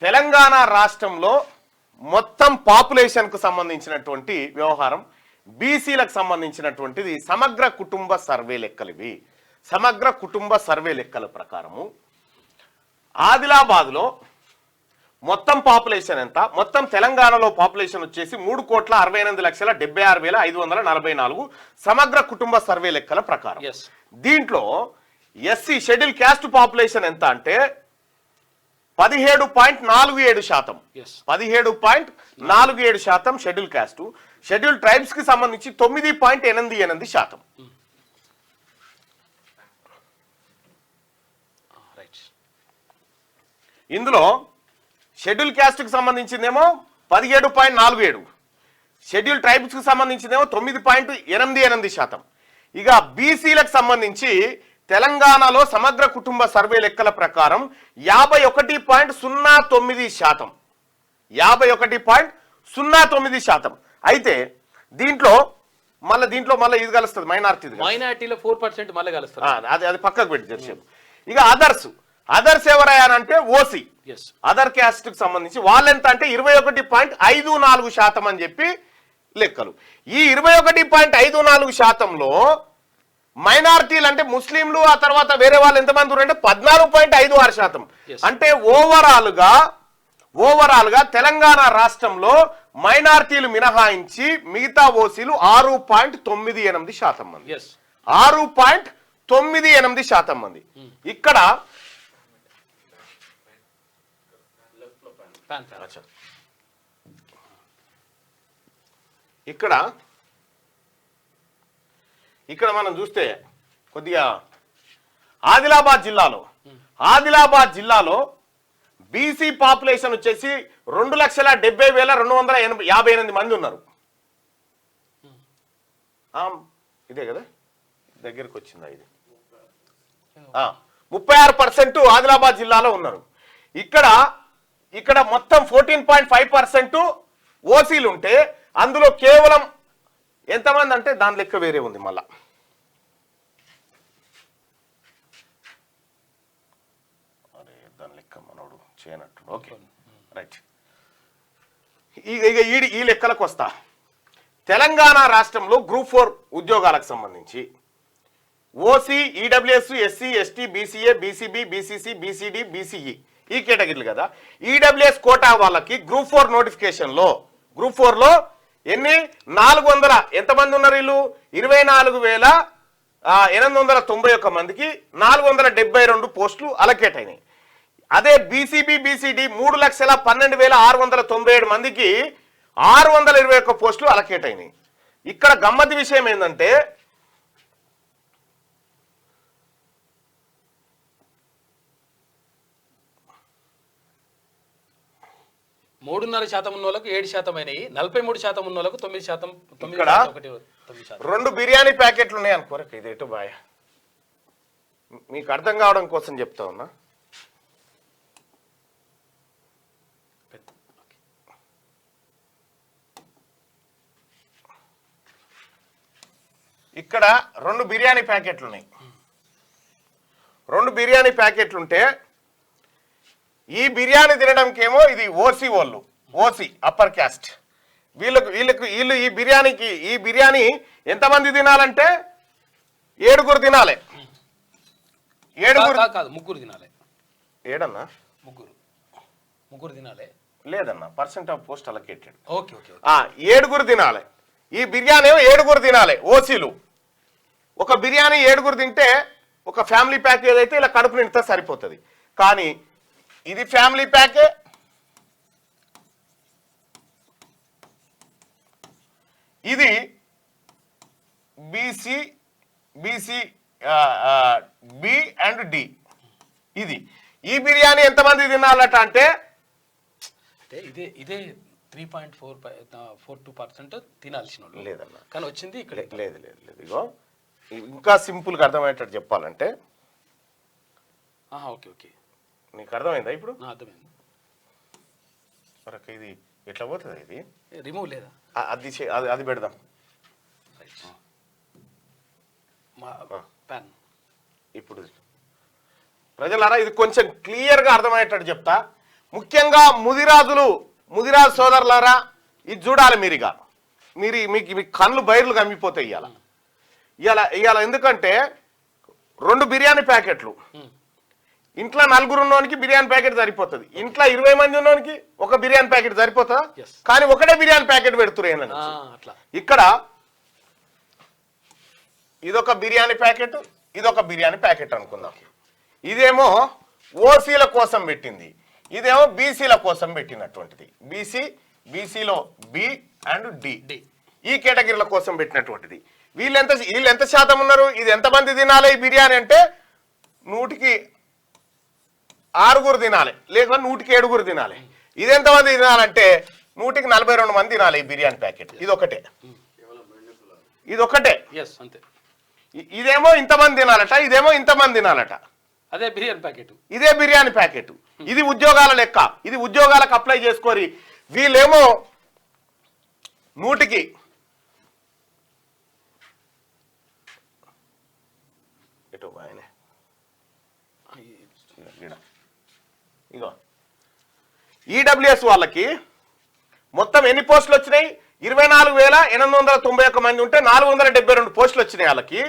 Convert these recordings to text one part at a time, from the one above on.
తెలంగాణ రాష్ట్రంలో మొత్తం పాపులేషన్కు సంబంధించినటువంటి వ్యవహారం, బీసీలకు సంబంధించినటువంటిది సమగ్ర కుటుంబ సర్వే లెక్కలు. ఇవి సమగ్ర కుటుంబ సర్వే లెక్కల ప్రకారము ఆదిలాబాద్లో మొత్తం పాపులేషన్ ఎంత? మొత్తం తెలంగాణలో పాపులేషన్ వచ్చేసి 3,68,76,544 సమగ్ర కుటుంబ సర్వే లెక్కల ప్రకారం. దీంట్లో ఎస్సీ షెడ్యూల్ క్యాస్ట్ పాపులేషన్ ఎంత అంటే 17.47%. 17.47% షెడ్యూల్ క్యాస్ట్. షెడ్యూల్ ట్రైబ్స్ కి సంబంధించి 9.88%. ఇందులో షెడ్యూల్ క్యాస్ట్ కి సంబంధించిందేమో 17.47, షెడ్యూల్ ట్రైబ్స్ కి సంబంధించిందేమో 9.88%. ఇక బీసీలకు సంబంధించి తెలంగాణలో సమగ్ర కుటుంబ సర్వే లెక్కల ప్రకారం 51.09%. 51.09%. అయితే దీంట్లో మళ్ళీ ఇది కలుస్తుంది, మైనారిటీలో 4% మళ్ళీ కలుస్తుంది. అది పక్కకు పెట్టి తెలిసేపు. ఇక అదర్స్ ఎవరయ్యానంటే ఓసీ, అదర్ క్యాస్ట్ కి సంబంధించి వాళ్ళెంత అంటే 21.54% అని చెప్పి లెక్కలు. ఈ 21.54%లో మైనారిటీలు అంటే ముస్లింలు, ఆ తర్వాత వేరే వాళ్ళు ఎంతమంది ఉన్నారంటే 14.56%. అంటే ఓవరాల్ గా తెలంగాణ రాష్ట్రంలో మైనారిటీలు మినహాయించి మిగతా ఓసీలు 6.98% మంది. 6.98% మంది. ఇక్కడ మనం చూస్తే కొద్దిగా ఆదిలాబాద్ జిల్లాలో బీసీ పాపులేషన్ వచ్చేసి 2,70,258 మంది ఉన్నారు. ఇదే కదా దగ్గరికి వచ్చిందా? ఇది 36% ఆదిలాబాద్ జిల్లాలో ఉన్నారు. ఇక్కడ మొత్తం 14.5% ఓసీలు ఉంటే అందులో కేవలం ఎంతమంది అంటే దాని లెక్క వేరే ఉంది. మళ్ళా దాని లెక్క మనోడు చేయనట్టు. Okay right. ఈ లెక్కలకు వస్తా. తెలంగాణ రాష్ట్రంలో గ్రూప్ 4 ఉద్యోగాలకు సంబంధించి OC, EWS, SC, ST, BCA, BCB, BCC, BCD, BCE ఈ కేటగిరీలు కదా. ఈడబ్ల్యూఎస్ కోటా వాళ్ళకి గ్రూప్ 4 నోటిఫికేషన్లో గ్రూప్ 4లో ఎన్ని 400 ఎంతమంది ఉన్నారు? వీళ్ళు 24,891 మందికి 472 పోస్టులు అలకేట్ అయినాయి. అదే బీసీబీ, బీసీడీ 3,12,697 మందికి 621 పోస్టులు అలకేట్ అయినాయి. ఇక్కడ గమ్మతి విషయం ఏంటంటే 3.5% ఉన్న వాళ్ళకు 7% అయినాయి, 43% ఉన్న వాళ్ళకు 9%. ఇక్కడ 2 బిర్యానీ ప్యాకెట్లు ఉన్నాయి అనుకోరక. ఇది ఎటు బాయ్, మీకు అర్థం కావడం కోసం చెప్తా ఉన్నా. ఇక్కడ 2 బిర్యానీ ప్యాకెట్లు ఉన్నాయి. 2 బిర్యానీ ప్యాకెట్లుంటే ఈ బిర్యానీ తినడంకేమో ఇది ఓసీ అప్పర్ క్యాస్ట్. వీళ్ళు ఈ బిర్యానీ ఎంతమంది తినాలంటే 7 తినాలి. 3 తినాలి. ఏడన్నా? 3 తినాలి లేదన్నా, పర్సెంట్ ఆఫ్ పోస్ట్ అలొకేటెడ్. 7 తినాలి. ఈ బిర్యానీ 7 తినాలి ఓసీలు. ఒక బిర్యానీ 7 తింటే ఒక ఫ్యామిలీ ప్యాక్ ఏదైతే ఇలా కడుపు నిండితే సరిపోతుంది. కానీ ఇది ఫ్యామిలీ ప్యాకే, ఇది బీసీ బి అండ్ డి. ఈ బిర్యానీ ఎంతమంది తినాలట అంటే ఇదే 3.42% తినాల్సిన లేదన్నా. కానీ వచ్చింది ఇక్కడ. లేదు. ఇగో ఇంకా సింపుల్గా అర్థమయ్యేటట్టు చెప్పాలంటే, ఓకే నీకు అర్థమైందా ఇప్పుడు? అర్థమైంది. ఇది ఎట్లా పోతుంది? ఇది రిమూవ్ లేదా? అది పెడదాం. ఇప్పుడు ప్రజలారా ఇది కొంచెం క్లియర్గా అర్థమయ్యేటట్టు చెప్తా. ముఖ్యంగా ముదిరాజు సోదరులారా, ఇది చూడాలి మీరుగా. మీకు కళ్ళు బైర్లు కమ్మిపోతాయి ఇవాళ. ఎందుకంటే 2 బిర్యానీ ప్యాకెట్లు, ఇంట్లో 4 ఉన్నోనికి బిర్యానీ ప్యాకెట్ సరిపోతుంది, ఇంట్లో 20 మంది ఉన్నోనికి ఒక బిర్యానీ ప్యాకెట్ సరిపోతుందా? కానీ ఒకటే బిర్యానీ ప్యాకెట్ పెడుతున్నారు. ఇక్కడ ఇదొక బిర్యానీ ప్యాకెట్, ఇదొక బిర్యానీ ప్యాకెట్ అనుకుందాం. ఇదేమో ఓసీల కోసం పెట్టింది, ఇదేమో బీసీల కోసం పెట్టినటువంటిది. బీసీలో బి అండ్ డి, ఈ కేటగిరీల కోసం పెట్టినటువంటిది. వీళ్ళు ఎంత శాతం ఉన్నారు? ఇది ఎంతమంది తినాలి ఈ బిర్యానీ అంటే 100కి 6 తినాలి, లేక 100కి 7 తినాలి. ఇది ఎంతమంది తినాలంటే 100కి 42 మంది తినాలి ఈ బిర్యానీ ప్యాకెట్. ఇదొకటే. ఇదేమో ఇంతమంది తినాలట, ఇదేమో ఇంతమంది తినాలట. అదే బిర్యానీ ప్యాకెట్, ఇదే బిర్యానీ ప్యాకెట్. ఇది ఉద్యోగాల లెక్క, ఇది ఉద్యోగాలకు అప్లై చేసుకోరి. వీళ్ళేమో 100కి ఇగో ఈడబ్ల్యూఎస్ వాళ్ళకి మొత్తం ఎన్ని పోస్టులు వచ్చినాయి? 24,891 మంది ఉంటే 472 పోస్టులు వచ్చినాయి వాళ్ళకి.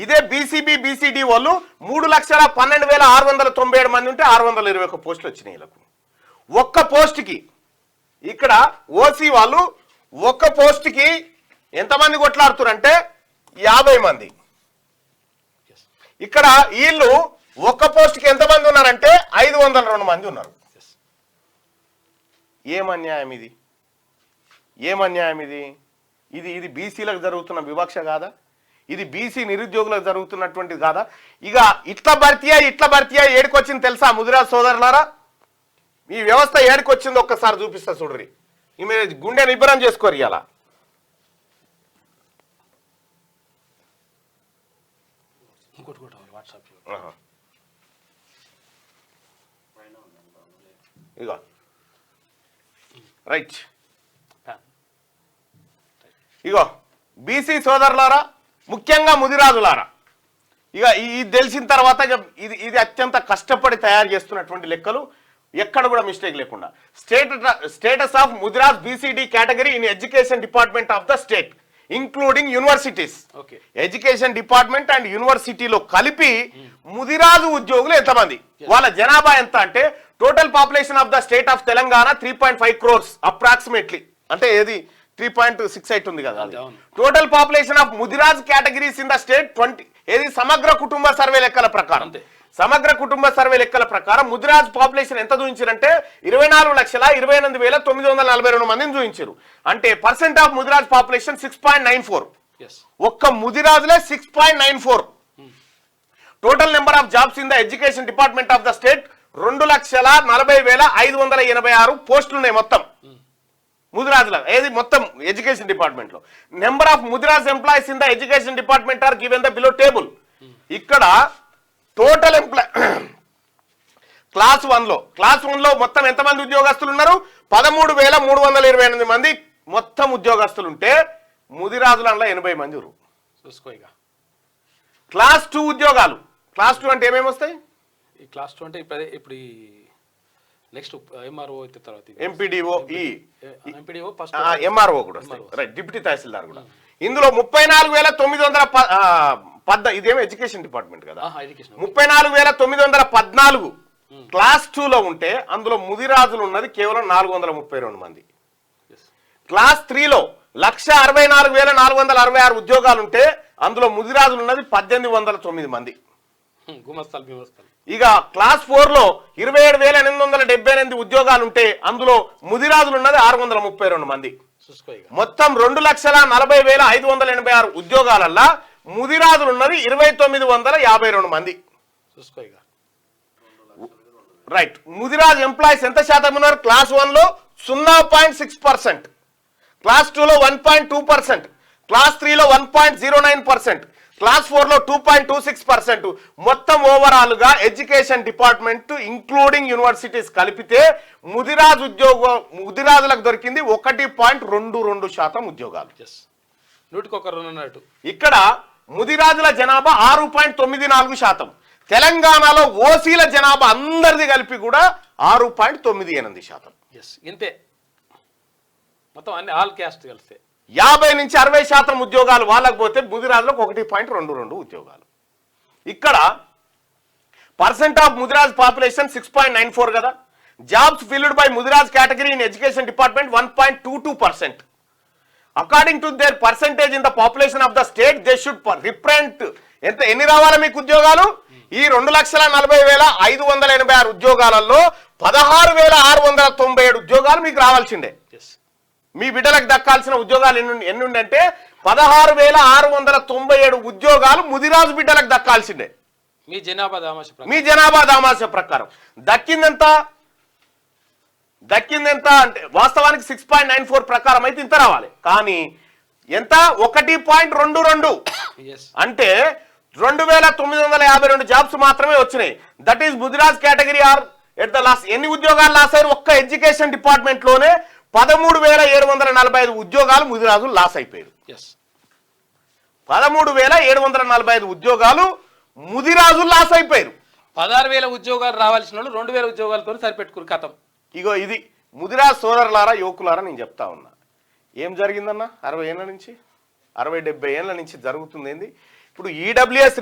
ఇదే బీసీడీ వాళ్ళు 3,12,697 మంది ఉంటే 621 పోస్టులు వచ్చినాయి వీళ్ళకు. ఒక్క పోస్టుకి ఇక్కడ ఓసీ వాళ్ళు ఒక్క పోస్టుకి ఎంతమంది కొట్లాడుతారంటే 50 మంది. ఇక్కడ వీళ్ళు ఒక్క పోస్టుకి ఎంతమంది ఉన్నారంటే 502 మంది ఉన్నారు. ఏమన్యాయం ఇది? ఏమన్యాయం ఇది? ఇది బీసీలకు జరుగుతున్న వివక్ష కాదా? ఇది బీసీ నిరుద్యోగులకు జరుగుతున్నటువంటిది కాదా? ఇక ఇట్లా భర్తీ ఏడుకొచ్చింది తెలుసా ముదిరాజ్ సోదరులారా? ఈ వ్యవస్థ ఏడుకొచ్చింది ఒక్కసారి చూపిస్తా చూడరి. ఈమె గుండె నిబ్బరం చేసుకోరు. ఇలా ఇగో రైట్, ఇగో బీసీ సోదరులారా, ముఖ్యంగా ముదిరాజులారా, ఇక ఇది తెలిసిన తర్వాత ఇది అత్యంత కష్టపడి తయారు చేస్తున్నటువంటి లెక్కలు, ఎక్కడ కూడా మిస్టేక్ లేకుండా. Status of Mudiraj BCD category in education department of the state including universities. Education department and యూనివర్సిటీలో కలిపి ముదిరాజు ఉద్యోగులు ఎంతమంది, వాళ్ళ జనాభా ఎంత అంటే total population of the state of Telangana 3.5 crores approximately. అంటే ఏది 3.68 ఉంది కదా. Total population of Mudiraj categories in the state 20. ఏది సమగ్ర కుటుంబ సర్వే లెక్కల ప్రకారం, సమగ్ర కుటుంబ సర్వే లెక్కల ప్రకారం ముదిరాజ్ పాపులేషన్ ఎంత చూపించారంటే 24,28,942 మందిని చూపించారు. అంటే పర్సెంట్ ఆఫ్ ముదిరాజ్ పాపులేషన్ 6.94. ఒక్క ముదిరాజులే 6.94. Total number of jobs in the education department of the state 2,40,586 పోస్టులు ఉన్నాయి మొత్తం ముదిరాజుల. ఏది మొత్తం ఎడ్యుకేషన్ డిపార్ట్మెంట్ లో. Number of Mudiraj employees in the education department are given the below table. ఇక్కడ టోటల్ క్లాస్ 1లో మొత్తం ఎంతమంది ఉద్యోగస్తులు ఉన్నారు? 13,328 మంది మొత్తం ఉద్యోగస్తులు ఉంటే ముదిరాజుల 80 మంది. క్లాస్ 2 ఉద్యోగాలు, క్లాస్ 2 అంటే ఏమేమి వస్తాయి? ఈ క్లాస్ 2 అంటే ఇప్పుడు నెక్స్ట్ ఎంఆర్ఓ తర్వాత ఎంపీడీఓ, ఫస్ట్ ఎంఆర్ఓ కూడా వస్తాయి. రైట్, డిప్యూటీ తహసీల్దార్ కూడా. ఇందులో 34,914 ఇదేమో ఎడ్యుకేషన్ డిపార్ట్మెంట్ కదా. 34,914 క్లాస్ 2లో ఉంటే అందులో ముదిరాజులు ఉన్నది కేవలం 432 మంది. క్లాస్ 3లో 1,64,466 ఉద్యోగాలు ఉంటే అందులో ముదిరాజులు ఉన్నది 1,809 మంది. ఇక క్లాస్ 4లో 27,878 ఉద్యోగాలు ఉంటే అందులో ముదిరాజులు ఉన్నది 632 మంది. మొత్తం 2,40,586 ఉద్యోగాలల్లా ముదిరాజులు ఉన్నది 2,952 మంది. రైట్, ముదిరాజ్ ఎంప్లాయీస్ ఎంత శాతం ఉన్నారు? క్లాస్ 1లో 0.6%, క్లాస్ 2లో 1.2%, క్లాస్ 3లో 1.09%, క్లాస్ 4లో 2.26%. మొత్తం ఓవరాల్ గా ఎడ్యుకేషన్ డిపార్ట్మెంట్ ఇంక్లూడింగ్ యూనివర్సిటీస్ కలిపితే ముదిరాజులకు దొరికింది 1.22% ఉద్యోగాలు. ఇక్కడ ముదిరాజుల జనాభా 6.94%, తెలంగాణలో ఓసీల జనాభా అందరిది కలిపి కూడా 6.98%. ఎస్ ఇంతే, మొత్తం అన్ని ఆల్ క్యాస్ట్ కలిస్తే 50 నుంచి 60% ఉద్యోగాలు వాళ్ళకి పోతే ముదిరాజులకు 1.22 ఉద్యోగాలు. ఇక్కడ పర్సెంట్ ఆఫ్ ముదిరాజ్ పాపులేషన్ 6.94 కదా. Jobs field by Mudiraj category in education department 1.22%. According to their percentage in the population of the state they should represent ఎన్ని రావాలా మీకు ఉద్యోగాలు? ఈ 2,40,586 ఉద్యోగాలలో 16,697 ఉద్యోగాలు మీకు రావాల్సిందే. మీ బిడ్డలకు దక్కాల్సిన ఉద్యోగాలు ఎన్ని ఉండంటే 16,697 ఉద్యోగాలు ముదిరాజు బిడ్డలకు దక్కాల్సిందే. మీ జనాభా దామాష ప్రకారం దక్కిందెంత అంటే వాస్తవానికి 6.94 ప్రకారం అయితే ఇంత రావాలి. కానీ ఎంత? 1.22 అంటే 2,952 జాబ్స్ మాత్రమే వచ్చినాయి. That is Mudiraj category are at the last. ఎన్ని ఉద్యోగాలు లాస్ అయ్యారు? ఒక్క ఎడ్యుకేషన్ డిపార్ట్మెంట్ లోనే 13,745 ఉద్యోగాలు ముదిరాజులు లాస్ అయిపోయారు. 13,745 ఉద్యోగాలు ముదిరాజులు లాస్ అయిపోయారు. 16,000 ఉద్యోగాలు రావాల్సిన వాళ్ళు 2,000 ఉద్యోగాలతో సరిపెట్టుకుని కథం. ఇగో ఇది ముదిరాజ్ సోదరులారా, యువకులారా, నేను చెప్తా ఉన్నా ఏం జరిగిందన్న 60 ఏళ్ళ నుంచి 60-70 ఏళ్ళ నుంచి జరుగుతుంది ఏంది. ఇప్పుడు ఈడబ్ల్యూఎస్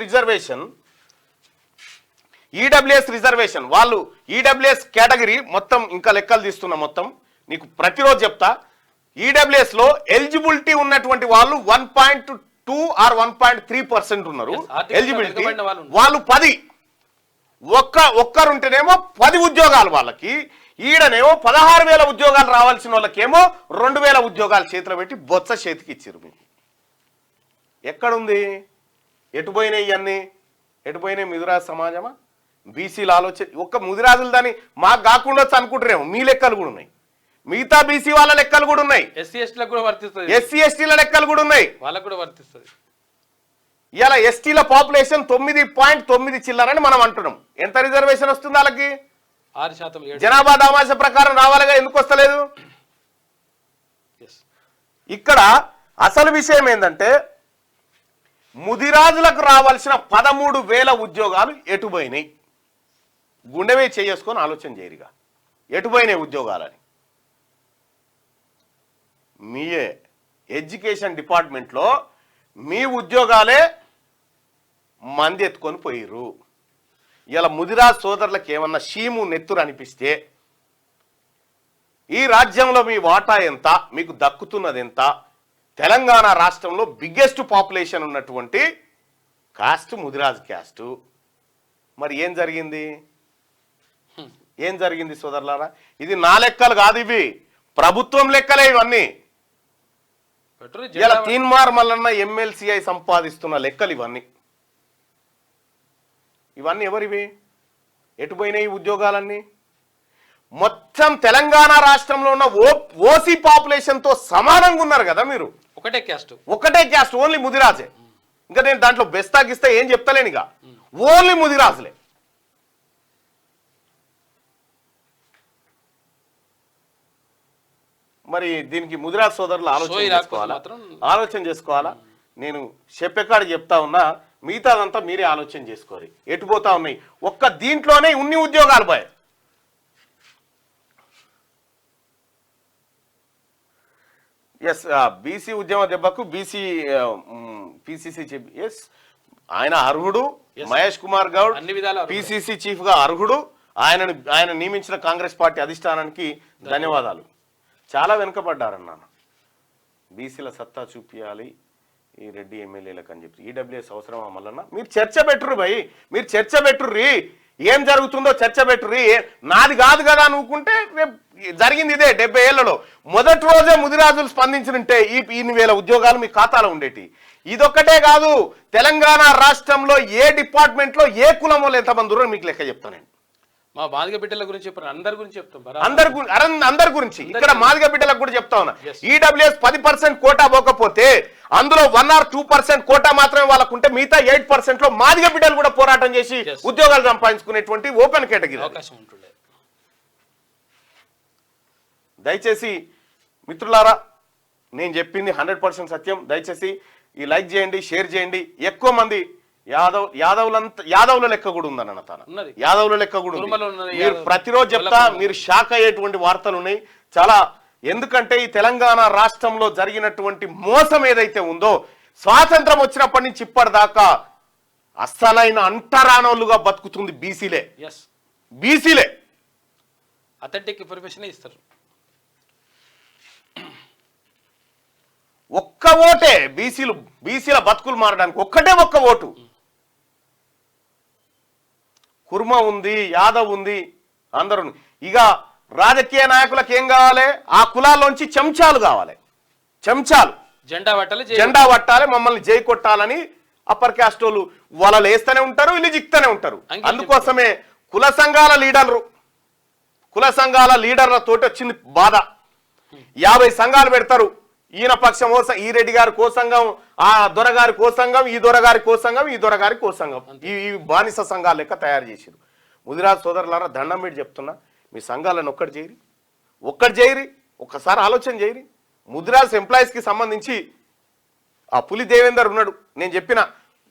రిజర్వేషన్ వాళ్ళు ఈడబ్ల్యూఎస్ కేటగిరీ మొత్తం ఇంకా లెక్కలు తీస్తున్నా, మొత్తం నీకు ప్రతిరోజు చెప్తా. ఈడబ్ల్యూఎస్ లో ఎలిజిబిలిటీ ఉన్నటువంటి వాళ్ళు 1.2 ఆర్ 1.3% ఉన్నారు ఎలిజిబిలిటీ. వాళ్ళు 10 ఒక్కరుంటేనేమో 10 ఉద్యోగాలు వాళ్ళకి. ఈడనేమో 16,000 ఉద్యోగాలు రావాల్సిన వాళ్ళకేమో 2,000 ఉద్యోగాలు చేతిలో పెట్టి బొత్స చేతికి ఇచ్చారు. మీకు ఎక్కడుంది? ఎటుపోయినాయి ఇవన్నీ? ఎటుపోయినాయి ముదిరాజు సమాజమా? బీసీల ఆలోచన ఒక్క ముదిరాజులు దాన్ని మాకు కాకుండా అనుకుంటారేమో. మీ లెక్కలు కూడా ఉన్నాయి, మిగతా బీసీ వాళ్ళ లెక్కలు కూడా ఉన్నాయి, ఎస్సీ ఎస్టీల లెక్కలు కూడా ఉన్నాయి, వాళ్ళకు కూడా వర్తిస్తుంది. ఇలా ఎస్టీల పాపులేషన్ 9.9 చిల్లరని మనం అంటున్నాం. ఎంత రిజర్వేషన్ వస్తుంది వాళ్ళకి? 6%. జనాభా దామాష ప్రకారం రావాలిగా, ఎందుకు వస్తలేదు? ఇక్కడ అసలు విషయం ఏంటంటే ముదిరాజులకు రావాల్సిన 13,000 ఉద్యోగాలు ఎటుపోయినాయి? గుండెవే చేసుకొని ఆలోచన చేయరుగా ఎటుపోయినాయి ఉద్యోగాలని. మీయే ఎడ్యుకేషన్ డిపార్ట్మెంట్లో మీ ఉద్యోగాలే మంది ఎత్తుకొని పోయిర్రు. ఇలా ముదిరాజ్ సోదరులకు ఏమన్నా షీము నెత్తురు అనిపిస్తే ఈ రాజ్యంలో మీ వాటా ఎంత, మీకు దక్కుతున్నది ఎంత? తెలంగాణ రాష్ట్రంలో బిగ్గెస్ట్ పాపులేషన్ ఉన్నటువంటి కాస్ట్ ముదిరాజ్ క్యాస్ట్. మరి ఏం జరిగింది సోదరులారా? ఇది నా లెక్కలు కాదు, ఇవి ప్రభుత్వం లెక్కలే ఇవన్నీ. ఇలా తీన్మార్ మల్లన్న ఎమ్మెల్సీఐ సంపాదిస్తున్న లెక్కలు ఇవన్నీ ఎవరివి? ఎటుపోయినాయి ఉద్యోగాలన్నీ? మొత్తం తెలంగాణ రాష్ట్రంలో ఉన్న ఓసీ పాపులేషన్ తో సమానంగా ఉన్నారు కదా మీరు. ఒకటే క్యాస్ట్ ఓన్లీ ముదిరాజే. ఇంకా నేను దాంట్లో బెస్తాగిస్తే ఏం చెప్తలేను, ఇక ఓన్లీ ముదిరాజులే. మరి దీనికి ముదిరాజ్ సోదరులు ఆలోచన చేసుకోవాలా? నేను చెప్పేకాడు చెప్తా ఉన్నా, మిగతాదంతా మీరే ఆలోచన చేసుకోరు. ఎటుపోతా ఉన్నాయి? ఒక్క దీంట్లోనే ఉన్ని ఉద్యోగాలు పోయాయి. ఎస్, బీసీ ఉద్యమ దెబ్బకు పిసిసి ఎస్ ఆయన అర్హుడు. మహేష్ కుమార్ గౌడ్ పిసిసి చీఫ్ గా అర్హుడు. ఆయన నియమించిన కాంగ్రెస్ పార్టీ అధిష్టానానికి ధన్యవాదాలు. చాలా వెనుకబడ్డారన్నాను. బీసీల సత్తా చూపించాలి ఈ రెడ్డి ఎమ్మెల్యేలకు అని చెప్పి. ఈడబ్ల్యూఎస్ అవసరమా మల్లన్న? మీరు చర్చ పెట్టుర్రు భయ్, మీరు చర్చ పెట్టుర్రి. ఏం జరుగుతుందో చర్చ పెట్టుర్రి. నాది కాదు కదా అనుకుంటే జరిగింది ఇదే 70 ఏళ్లలో. మొదటి రోజే ముదిరాజులు స్పందించినంటే ఈ 2,000 ఉద్యోగాలు మీ ఖాతాలో ఉండేటి. ఇదొక్కటే కాదు, తెలంగాణ రాష్ట్రంలో ఏ డిపార్ట్మెంట్ లో ఏ కులం వాళ్ళు ఎంతమంది ఉన్నారో మీకు లెక్క చెప్తాను. మా మాదిగ బిడ్డల గురించి చెప్పారు, అందరి గురించి చెప్తాం. అందరి గురించి ఇక్కడ మాదిగ బిడ్డలకు కూడా చెప్తా ఉన్నా. ఈడబ్ల్యూఎస్ 10% కోటా పోకపోతే అందులో 1 or 2% కోటా మాత్రమే వాళ్ళకు ఉంటే మిగతా 8% లో మాదిగ బిడ్డలు కూడా పోరాటం చేసి ఉద్యోగాలు సంపాదించుకునేటువంటి ఓపెన్ కేటగిరీ అవకాశం ఉంటుండే. దయచేసి మిత్రులారా, నేను చెప్పింది 100% సత్యం. దయచేసి ఈ లైక్ చేయండి, షేర్ చేయండి, ఎక్కువ మంది యాదవుల లెక్క కూడా ఉందన్న తన ఉన్నది. యాదవుల లెక్క కూడా కురుమలో ఉంది. ఉన్నది, మీరు యాదవ్ ప్రతిరోజు చెప్తా మీరు షాక్ అయ్యేటువంటి వార్తలు ఉన్నాయి చాలా. ఎందుకంటే ఈ తెలంగాణ రాష్ట్రంలో జరిగినటువంటి మోసం ఏదైతే ఉందో స్వాతంత్రం వచ్చినప్పటి నుంచి ఇప్పటిదాకా అస్సలైన అంటరానోళ్ళుగా బతుకుతుంది బీసీలే. అథెంటిక్ ఇన్ఫర్మేషన్ ఇస్తారు. ఒక్క ఓటే బీసీల బతుకులు మారడానికి ఒక్క ఓటు. కుర్మ ఉంది, యాదవ్ ఉంది, అందరూ. ఇక రాజకీయ నాయకులకు ఏం కావాలి? ఆ కులాల్లోంచి చెంచాలు కావాలి. చెంచాలు జెండా పట్టాలి, మమ్మల్ని జై కొట్టాలని అప్పర్ క్యాస్ట్ వాళ్ళు వాళ్ళు వేస్తూనే ఉంటారు, వీళ్ళు జిక్తూనే ఉంటారు. అందుకోసమే కుల సంఘాల లీడర్లతోటి వచ్చింది బాధ. 50 సంఘాలు పెడతారు. ఈయన పక్షం ఈ రెడ్డి గారి కో సంఘం, ఆ దొరగారి కో సంఘం, ఈ దొరగారి కో సంఘం, ఈ దొరగారి కో సంఘం, ఈ బానిస సంఘాల లెక్క తయారు చేసిరు. ముదిరాజు సోదరులారా దండం పెట్టి చెప్తున్నా, మీ సంఘాలను ఒక్కటి చేయరి, ఒక్కసారి ఆలోచన చేయరి. ముదిరాజు ఎంప్లాయీస్కి సంబంధించి ఆ పులి దేవేందర్ ఉన్నాడు. నేను చెప్పిన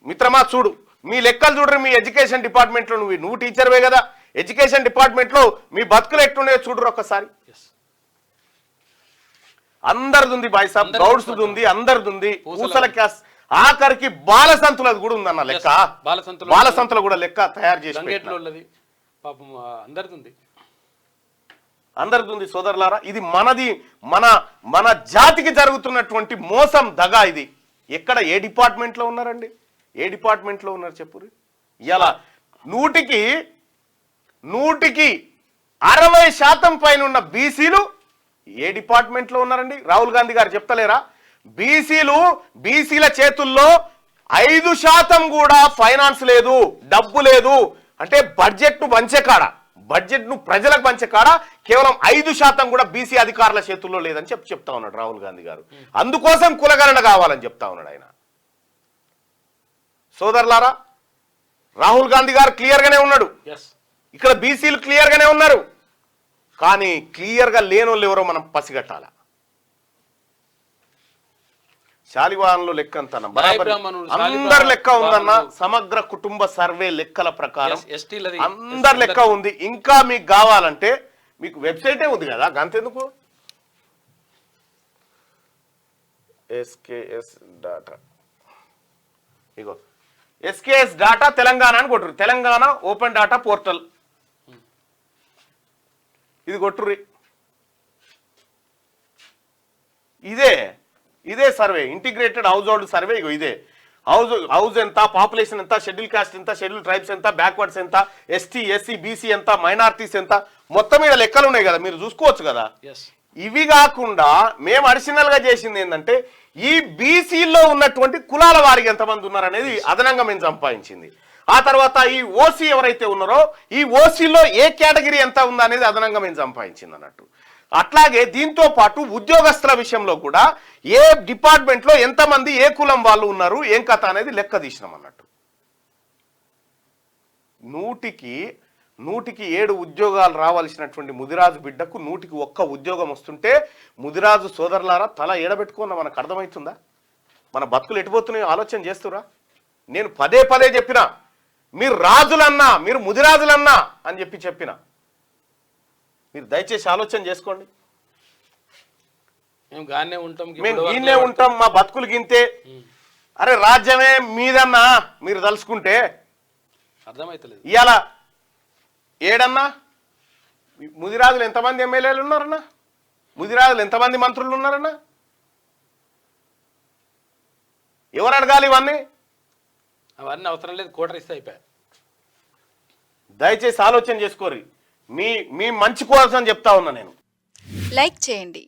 మిత్రమా చూడు, మీ లెక్కలు చూడరు. మీ ఎడ్యుకేషన్ డిపార్ట్మెంట్లో నువ్వు టీచర్వే కదా, ఎడ్యుకేషన్ డిపార్ట్మెంట్లో మీ బతుకులు ఎట్లున్నాయో చూడరు ఒక్కసారి. అందరిది ఉంది బాయ్ సాబ్, గౌడ్స్ ఉంది, అందరిది ఉంది. పూసల క్యాస్ ఆఖరికి బాలసంతులది కూడా ఉందన్న లెక్క. బాలసంతుల కూడా లెక్క తయారు చేసి అందరిది ఉంది సోదరులారా. ఇది మన జాతికి జరుగుతున్నటువంటి మోసం దగా. ఇది ఎక్కడ ఏ డిపార్ట్మెంట్లో ఉన్నారండి? ఏ డిపార్ట్మెంట్లో ఉన్నారు చెప్పురు? ఇలా 100కి 60% పైన ఉన్న బీసీలు ఏ డిపార్ట్మెంట్లో ఉన్నారండి? రాహుల్ గాంధీ గారు చెప్తలేరా? బీసీల చేతుల్లో 5% కూడా ఫైనాన్స్ లేదు, డబ్బు లేదు. అంటే బడ్జెట్ ను ప్రజలకు పంచే కాడ కేవలం 5% కూడా బీసీ అధికారుల చేతుల్లో లేదని చెప్తా ఉన్నాడు రాహుల్ గాంధీ గారు. అందుకోసం కులగణన కావాలని చెప్తా ఉన్నాడు ఆయన. సోదరులారా, రాహుల్ గాంధీ గారు క్లియర్ గానే ఉన్నాడు, ఇక్కడ బీసీలు క్లియర్ గానే ఉన్నారు. కానీ క్లియర్ గా లేనోళ్ళు ఎవరో మనం పసిగట్టాల. శాలివాహన్లో లెక్క అంత అందరి లెక్క ఉందన్న. సమగ్ర కుటుంబ సర్వే లెక్కల ప్రకారం అందరి లెక్క ఉంది. ఇంకా మీకు కావాలంటే మీకు వెబ్సైటే ఉంది కదా, గంతెందుకు? ఎస్కేఎస్ డాటా, ఇగో ఎస్కేఎస్ డాటా తెలంగాణ అని కొట్టురు. తెలంగాణ ఓపెన్ డాటా పోర్టల్ ఇది కొట్టుర్రి. ఇదే survey, integrated household survey. ఇగో ఇదే హౌస్ ఎంత, పాపులేషన్ ఎంత, షెడ్యూల్ కాస్ట్ ఎంత, షెడ్యూల్ ట్రైబ్స్ ఎంత, బ్యాక్వర్డ్స్ ఎంత, ఎస్టీ ఎస్సీ బీసీ ఎంత, మైనారిటీస్ ఎంత, మొత్తం మీద లెక్కలు ఉన్నాయి కదా, మీరు చూసుకోవచ్చు కదా. ఇవి కాకుండా మేము అడిషనల్ గా చేసింది ఏంటంటే ఈ బీసీలో ఉన్నటువంటి కులాల వారికి ఎంతమంది ఉన్నారనేది అదనంగా మేము సంపాదించింది. ఆ తర్వాత ఈ ఓసీ ఎవరైతే ఉన్నారో ఈ ఓసీలో ఏ కేటగిరీ ఎంత ఉందా అనేది అదనంగా మేము సంపాదించింది అన్నట్టు. అట్లాగే దీంతో పాటు ఉద్యోగస్తుల విషయంలో కూడా ఏ డిపార్ట్మెంట్లో ఎంతమంది ఏ కులం వాళ్ళు ఉన్నారు ఏం కథ అనేది లెక్క తీసినాం అన్నట్టు. 100కి 7 ఉద్యోగాలు రావాల్సినటువంటి ముదిరాజు బిడ్డకు 100కి 1 ఉద్యోగం వస్తుంటే ముదిరాజు సోదరులారా తల ఏడబెట్టుకున్న మనకు అర్థమవుతుందా? మన బతుకులు ఎటుపోతున్నాయో ఆలోచన చేస్తురా? నేను పదే చెప్పిన, మీరు రాజులన్నా, మీరు ముదిరాజులన్నా అని చెప్పిన, మీరు దయచేసి ఆలోచన చేసుకోండి. మేము గానే ఉంటాం, మా బతుకులు గింతే. అరే రాజ్యమే మీదన్నా మీరు తలుసుకుంటే అర్థమైతలేదు. ఇవాళ ఏడన్నా ముదిరాజులు ఎంతమంది ఎమ్మెల్యేలు ఉన్నారన్నా? ముదిరాజులు ఎంతమంది మంత్రులు ఉన్నారన్నా? ఎవరు అడగాలి ఇవన్నీ? అవన్నీ అవసరం లేదు, కోటర్ ఇస్తే అయిపోయాయి. దయచేసి ఆలోచన చేసుకోరి. మీ మంచి కోసం చెప్తా ఉన్నా నేను. లైక్ చేయండి,